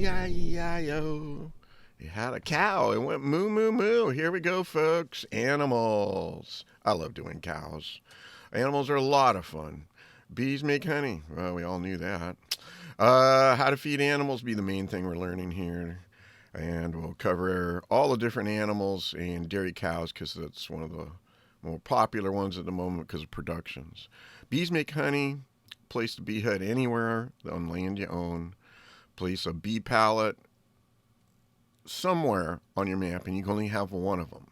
E-I-E-I-O. You had a cow. It went moo, moo, moo. Here we go, folks. Animals. I love doing cows. Animals are a lot of fun. Bees make honey. Well, we all knew that. How to feed animals be the main thing we're learning here. And we'll cover all the different animals and dairy cows because that's one of the more popular ones at the moment because of productions. Bees make honey. Place the bee hut anywhere on land you own. Place a bee pallet somewhere on your map, and you can only have one of them.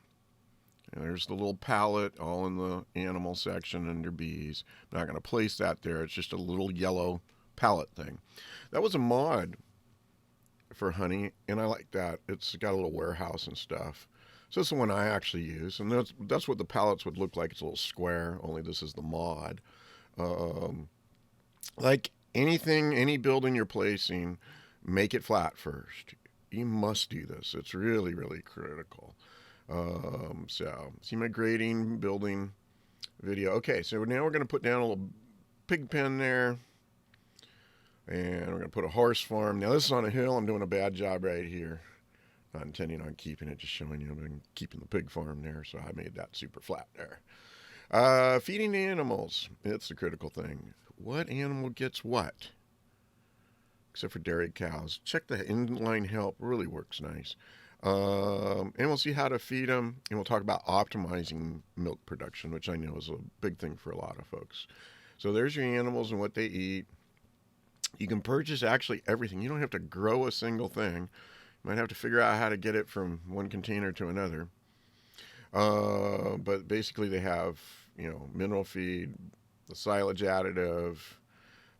And there's the little pallet all in the animal section under bees. I'm not going to place that there. It's just a little yellow pallet thing. That was a mod for honey, and I like that. It's got a little warehouse and stuff. So it's the one I actually use, and that's what the pallets would look like. It's a little square, only this is the mod. Like anything, any building you're placing, make it flat first. You must do this. It's really, really critical. So, see my grading, building video. Okay, so now we're going to put down a little pig pen there. And we're going to put a horse farm. Now, this is on a hill. I'm doing a bad job right here. Not intending on keeping it, just showing you I'm keeping the pig farm there. So I made that super flat there. Feeding animals. It's the critical thing. What animal gets what? Except for dairy cows. Check the inline help. Really works nice. And we'll see how to feed them. And we'll talk about optimizing milk production, which I know is a big thing for a lot of folks. So there's your animals and what they eat. You can purchase actually everything. You don't have to grow a single thing. You might have to figure out how to get it from one container to another. But basically they have, mineral feed, the silage additive,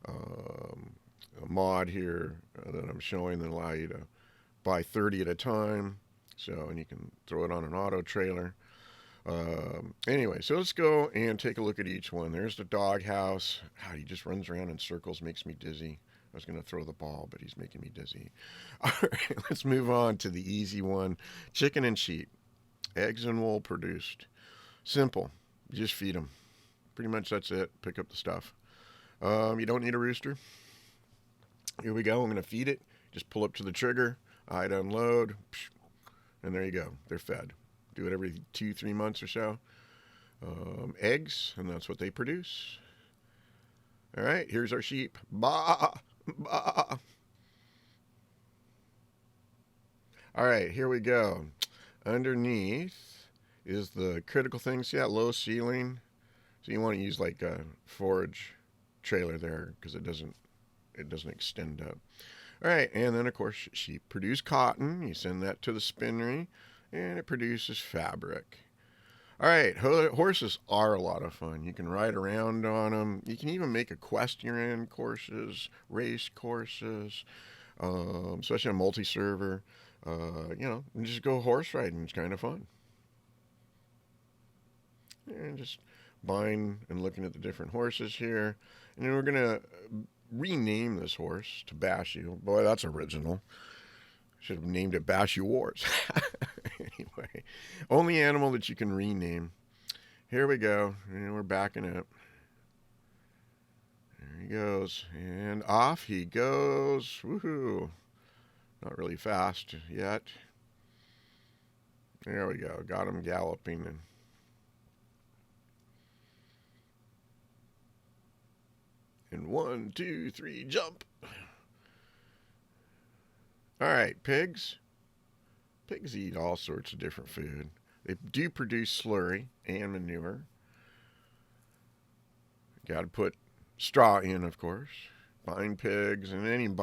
a mod here that I'm showing that allow you to buy 30 at a time. So, and you can throw it on an auto trailer. Anyway, so let's go and take a look at each one. There's the dog house. God, he just runs around in circles, makes me dizzy. I was going to throw the ball, but he's making me dizzy. All right, let's move on to the easy one. Chicken and sheep. Eggs and wool produced. Simple. You just feed them. Pretty much that's it. Pick up the stuff. You don't need a rooster. Here we go. I'm going to feed it. Just pull up to the trigger. I'd unload. And there you go. They're fed. Do it every 2-3 months or so. Eggs, and that's what they produce. All right, here's our sheep. Bah, bah. All right, here we go. Underneath is the critical thing. See that low ceiling? So you want to use like a forage trailer there because it doesn't extend up. All right, and then of course sheep produce cotton. You send that to the spinnery, and it produces fabric. All right, horses are a lot of fun. You can ride around on them. You can even make equestrian courses, race courses, especially on multi-server. And just go horse riding. It's kind of fun. And just buying and looking at the different horses here. And then we're going to rename this horse to Bashu. Boy, that's original. Should have named it Bashu Wars. Anyway, only animal that you can rename. Here we go. And we're backing up. There he goes. And off he goes. Woohoo. Not really fast yet. There we go. Got him galloping. And 1, 2, 3, jump. All right, pigs. Pigs eat all sorts of different food. They do produce slurry and manure. Got to put straw in, of course. Buying pigs, and any of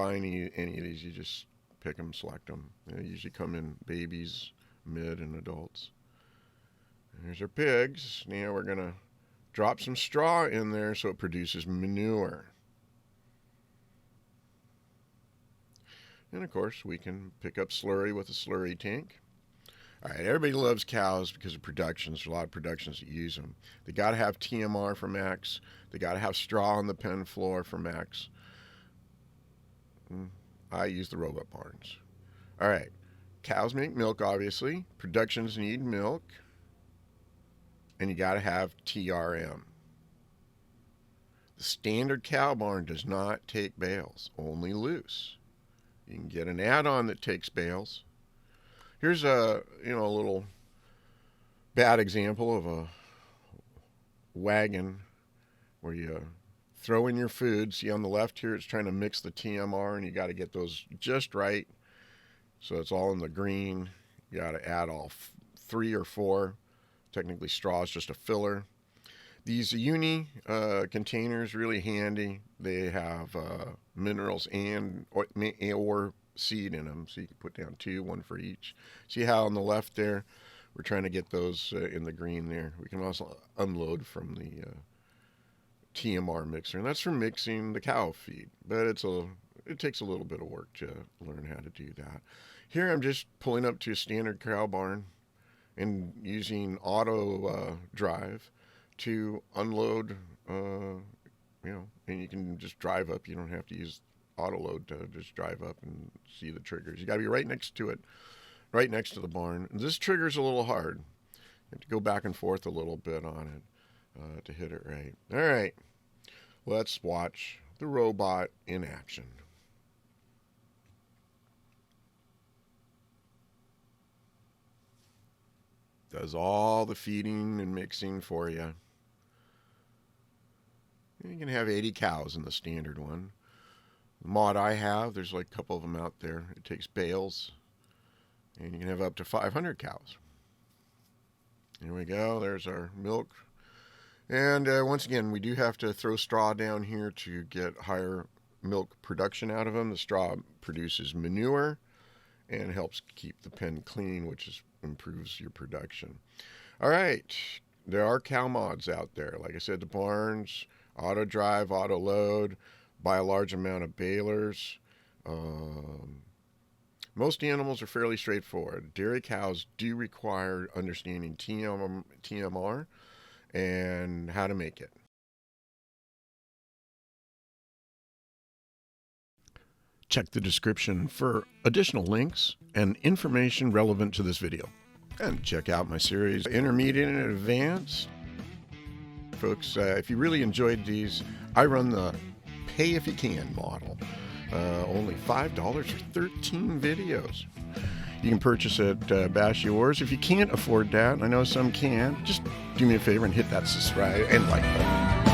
these, you just pick them, select them. They usually come in babies, mid, and adults. There's our pigs. Now we're going to drop some straw in there so it produces manure. And of course, we can pick up slurry with a slurry tank. All right, everybody loves cows because of productions. There's a lot of productions that use them. They got to have TMR for max. They got to have straw on the pen floor for max. I use the robot barns. All right, cows make milk, obviously. Productions need milk. And you got to have TRM. The standard cow barn does not take bales, only loose. You can get an add-on that takes bales. Here's a little bad example of a wagon where you throw in your food. See on the left here, it's trying to mix the TMR, and you got to get those just right. So it's all in the green. You got to add all 3 or 4. Technically, straw is just a filler. These uni containers, really handy. They have minerals and or seed in them, so you can put down 2, 1 for each. See how on the left there, we're trying to get those in the green there. We can also unload from the TMR mixer, and that's for mixing the cow feed, but it takes a little bit of work to learn how to do that. Here I'm just pulling up to a standard cow barn and using auto drive to unload, and you can just drive up. You don't have to use auto load to just drive up and see the triggers. You got to be right next to it, right next to the barn. And this trigger's a little hard. You have to go back and forth a little bit on it to hit it right. All right, let's watch the robot in action. Does all the feeding and mixing for you. You can have 80 cows in the standard one. The mod I have, there's like a couple of them out there. It takes bales, and you can have up to 500 cows. Here we go. There's our milk. And once again, we do have to throw straw down here to get higher milk production out of them. The straw produces manure and helps keep the pen clean, which improves your production. All right, there are cow mods out there. Like I said, the barns, auto drive, auto load, buy a large amount of balers. Most animals are fairly straightforward. Dairy cows do require understanding TMR and how to make it. Check the description for additional links and information relevant to this video. And check out my series, Intermediate and Advanced. Folks, if you really enjoyed these, I run the pay if you can model. Only $5 for 13 videos. You can purchase at Bash Yours. If you can't afford that, I know some can, just do me a favor and hit that subscribe and like button.